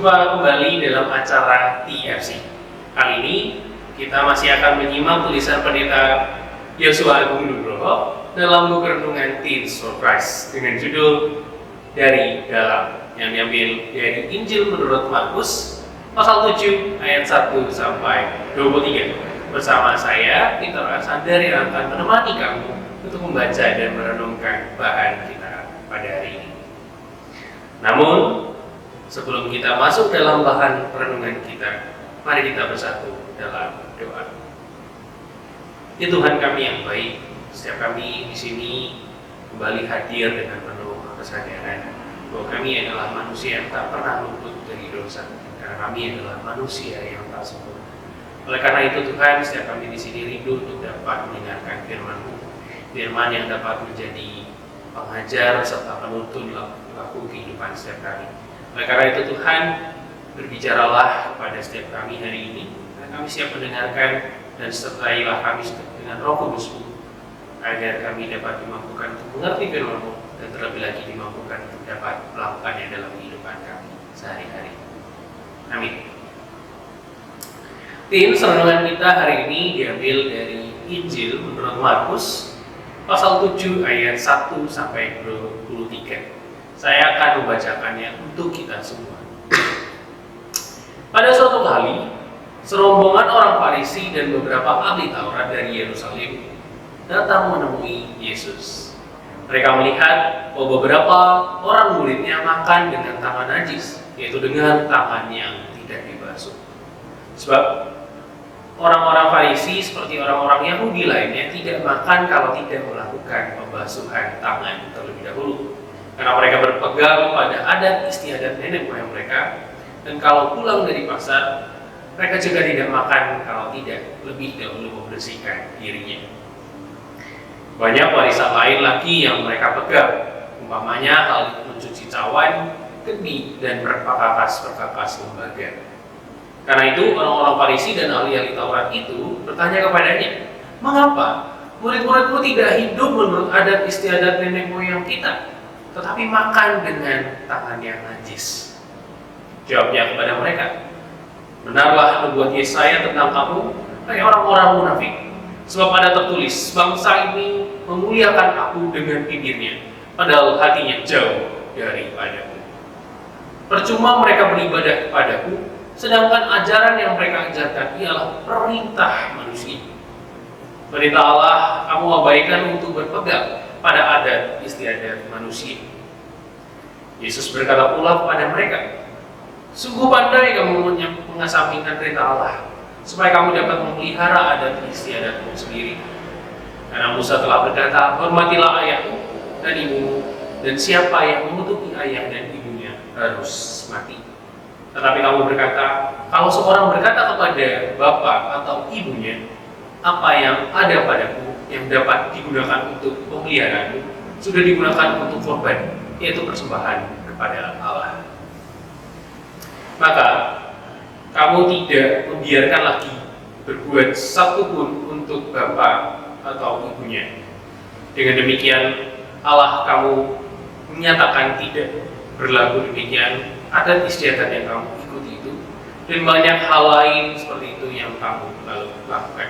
Jumpa kembali dalam acara TFC. Kali ini kita masih akan menyimak tulisan Pendeta Yosua Agung Nugroho dalam buku renungan Teens for Christ dengan judul Dari Dalam, yang diambil dari Injil menurut Markus pasal 7 ayat 1 sampai 23. Bersama saya, Peter Asandar, yang akan menemani kamu untuk membaca dan merenungkan bahan kita pada hari ini. Namun, sebelum kita masuk dalam bahan renungan kita, mari kita bersatu dalam doa. Ya Tuhan kami yang baik, setiap kami di sini kembali hadir dengan penuh kesadaran bahwa kami adalah manusia yang tak pernah luput dari dosa, karena kami adalah manusia yang tak sempurna. Oleh karena itu Tuhan, setiap kami di sini rindu untuk dapat mendengarkan firman-Mu, firman yang dapat menjadi pengajar serta penuntun laku kehidupan setiap kami. Oleh karena itu Tuhan, berbicaralah kepada setiap kami hari ini, dan kami siap mendengarkan, dan sertailah kami dengan Roh Kudus-Mu, agar kami dapat dimampukan untuk mengerti firman-Mu, dan terlebih lagi dimampukan untuk dapat melakukannya dalam kehidupan kami sehari-hari. Amin. Tim renungan kita hari ini diambil dari Injil menurut Markus pasal 7 ayat 1 sampai 23. Saya akan membacakannya untuk kita semua. Pada suatu kali, serombongan orang Farisi dan beberapa ahli Taurat dari Yerusalem datang menemui Yesus. Mereka melihat bahwa beberapa orang muridnya makan dengan tangan najis, yaitu dengan tangan yang tidak dibasuh. Sebab orang-orang Farisi seperti orang-orang Yahudi lainnya tidak makan kalau tidak melakukan pembasuhan tangan terlebih dahulu, karena mereka berpegang pada adat istiadat nenek moyang mereka, dan kalau pulang dari pasar, mereka juga tidak makan kalau tidak lebih dahulu membersihkan dirinya. Banyak warisan lain lagi yang mereka pegang, umpamanya hal mencuci cawan, kendi, dan perkakas lembaga. Karena itu orang-orang Farisi dan ahli-ahli Taurat itu bertanya kepadanya, "Mengapa murid-muridmu tidak hidup menurut adat istiadat nenek moyang kita, tetapi makan dengan tangan yang najis?" Jawabnya kepada mereka, "Benarlah nubuat Yesaya tentang kamu, hai orang-orang munafik. Sebab ada tertulis, bangsa ini memuliakan aku dengan bibirnya, padahal hatinya jauh daripadaku. Percuma mereka beribadah kepadaku, sedangkan ajaran yang mereka ajarkan ialah perintah manusia. Perintah Allah kamu abaikan untuk berpegang pada adat istiadat manusia." Yesus berkata pula kepada mereka, "Sungguh pandai kamu mengesampingkan perintah Allah, supaya kamu dapat memelihara adat istiadatmu sendiri. Karena Musa telah berkata, hormatilah ayahmu dan ibumu, dan siapa yang mengutuki ayah dan ibunya harus mati. Tetapi kamu berkata, kalau seorang berkata kepada bapak atau ibunya, apa yang ada padaku yang dapat digunakan untuk pemeliharaanmu, sudah digunakan untuk korban, yaitu persembahan kepada Allah. Maka kamu tidak membiarkan lagi berbuat satu pun untuk bapak atau ibunya. Dengan demikian Allah kamu menyatakan tidak berlaku demikian adat istiadat yang kamu ikuti itu, dan banyak hal lain seperti itu yang kamu lakukan."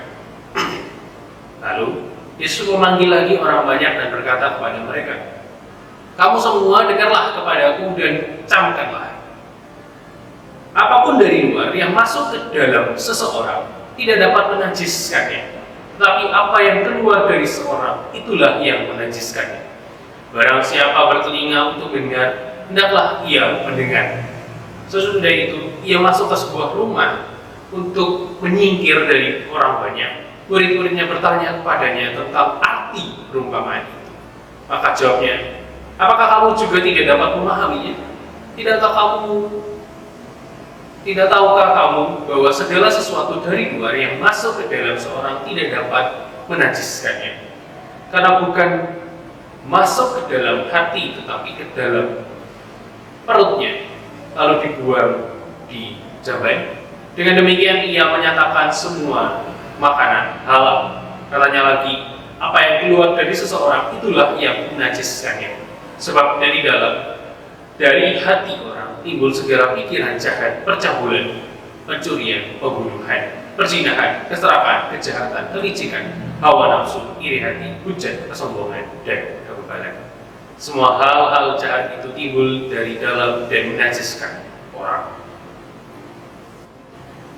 Lalu Yesus memanggil lagi orang banyak dan berkata kepada mereka, "Kamu semua dengarlah kepadaku dan camkanlah. Apapun dari luar yang masuk ke dalam seseorang tidak dapat menajiskannya, tetapi apa yang keluar dari seorang itulah yang menajiskannya. Barang siapa bertelinga untuk mendengar, hendaklah ia mendengar." Sesudah itu ia masuk ke sebuah rumah untuk menyingkir dari orang banyak. Murid-muridnya bertanya kepadanya tentang arti perumpamaan itu. Maka jawabnya, "Apakah kamu juga tidak dapat memahaminya? Tidak tahukah kamu bahwa segala sesuatu dari luar yang masuk ke dalam seorang tidak dapat menajiskannya? Karena bukan masuk ke dalam hati tetapi ke dalam perutnya, lalu dibuang di jamban. Dengan demikian ia menyatakan semua makanan halal." Katanya lagi, "Apa yang keluar dari seseorang itulah yang menajiskannya. Sebab dari dalam Dari hati orang timbul segala pikiran jahat, percabulan, pencurian, pembunuhan, perzinahan, keserakahan, kejahatan, kelicikan, hawa nafsu, iri hati, hujat, kesombongan, dan kebebalan. Semua hal-hal jahat itu timbul dari dalam dan menajiskan orang.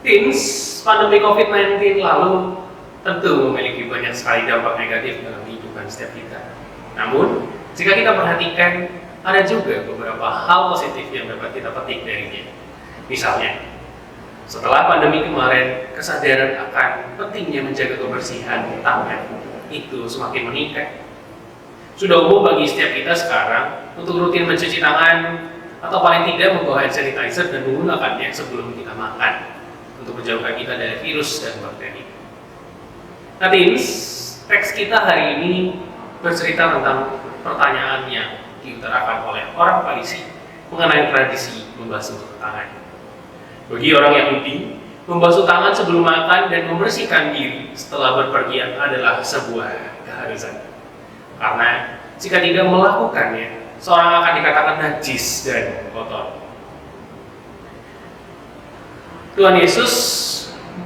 Teens, pandemi COVID-19 lalu tentu memiliki banyak sekali dampak negatif dalam kehidupan setiap kita. Namun, jika kita perhatikan, ada juga beberapa hal positif yang dapat kita petik darinya. Misalnya, setelah pandemi kemarin, kesadaran akan pentingnya menjaga kebersihan tangan itu semakin meningkat. Sudah umum bagi setiap kita sekarang untuk rutin mencuci tangan atau paling tidak membawa hand sanitizer dan menggunakannya sebelum kita makan untuk menjauhkan kita dari virus dan bakteri. Nah, teens, teks kita hari ini bercerita tentang pertanyaan yang diutarakan oleh orang Farisi mengenai tradisi membasuh tangan. Bagi orang Yahudi, membasuh tangan sebelum makan dan membersihkan diri setelah berpergian adalah sebuah keharusan. Karena jika tidak melakukannya, seorang akan dikatakan najis dan kotor. Tuhan Yesus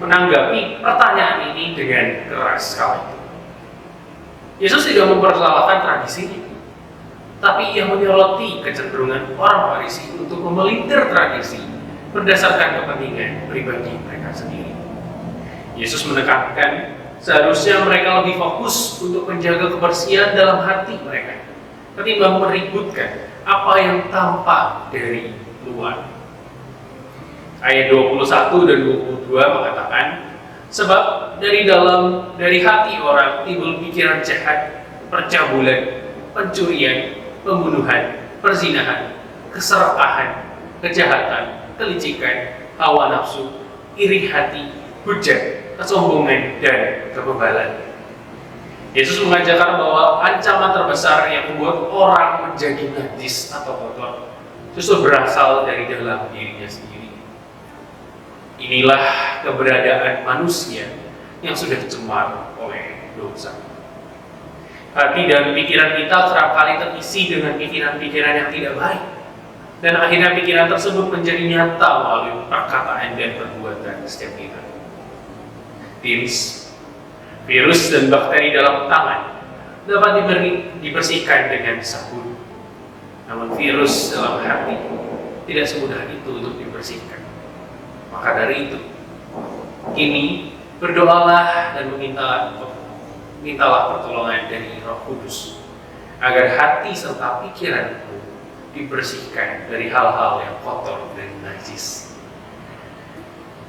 menanggapi pertanyaan ini dengan keras sekali. Yesus tidak mempersalahkan tradisi, tapi ia menyoroti kecenderungan orang Farisi untuk memelintir tradisi berdasarkan kepentingan pribadi mereka sendiri. Yesus menekankan seharusnya mereka lebih fokus untuk menjaga kebersihan dalam hati mereka ketimbang meributkan apa yang tampak dari luar. Ayat 21 dan 22 mengatakan, sebab dari hati orang timbul pikiran jahat, percabulan, pencurian, pembunuhan, perzinahan, keserakahan, kejahatan, kelicikan, hawa nafsu, iri hati, hujat, kesombongan, dan kebebalan. Yesus mengajarkan bahwa ancaman terbesar yang membuat orang menjadi najis atau kotor justru berasal dari dalam dirinya sendiri. Inilah keberadaan manusia yang sudah dicemar oleh dosa. Hati dan pikiran kita kerap kali terisi dengan pikiran-pikiran yang tidak baik, dan akhirnya pikiran tersebut menjadi nyata melalui perkataan dan perbuatan setiap kita. Teens, virus dan bakteri dalam tangan dapat dibersihkan dengan sabun. Namun virus dalam hati tidak semudah itu untuk dibersihkan. Maka dari itu, kini berdoalah dan mintalah pertolongan dari Roh Kudus agar hati serta pikiranmu dibersihkan dari hal-hal yang kotor dan najis.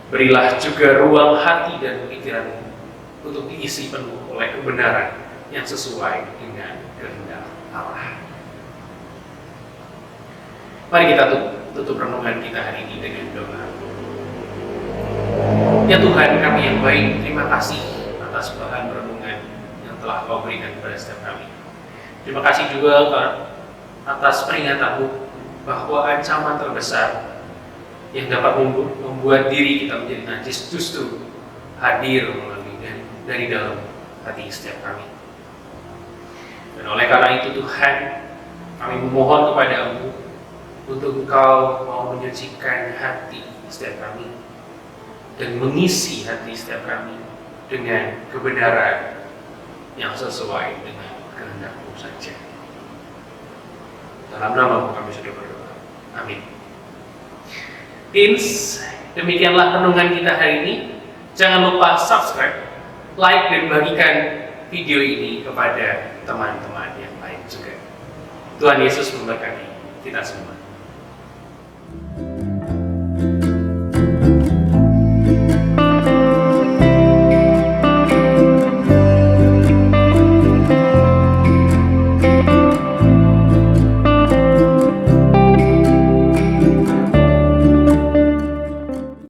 Berilah juga ruang hati dan pikiranmu untuk diisi penuh oleh kebenaran yang sesuai dengan kehendak Allah. Mari kita tutup renungan kita hari ini dengan doa. Ya Tuhan kami yang baik, terima kasih atas bahan renungan yang telah Kau berikan kepada setiap kami. Terima kasih juga atas peringatanmu bahwa ancaman terbesar yang dapat membuat diri kita menjadi najis justru hadir melalui dari dalam hati setiap kami. Dan oleh karena itu Tuhan, kami memohon kepadamu untuk Engkau mau menyucikan hati setiap kami dan mengisi hati setiap kami dengan kebenaran yang sesuai dengan kehendak-Mu saja. Dalam nama-Mu kami sudah berdoa. Amin. Teens, demikianlah renungan kita hari ini. Jangan lupa subscribe, like, dan bagikan video ini kepada teman-teman yang lain juga. Tuhan Yesus memberkati kita semua.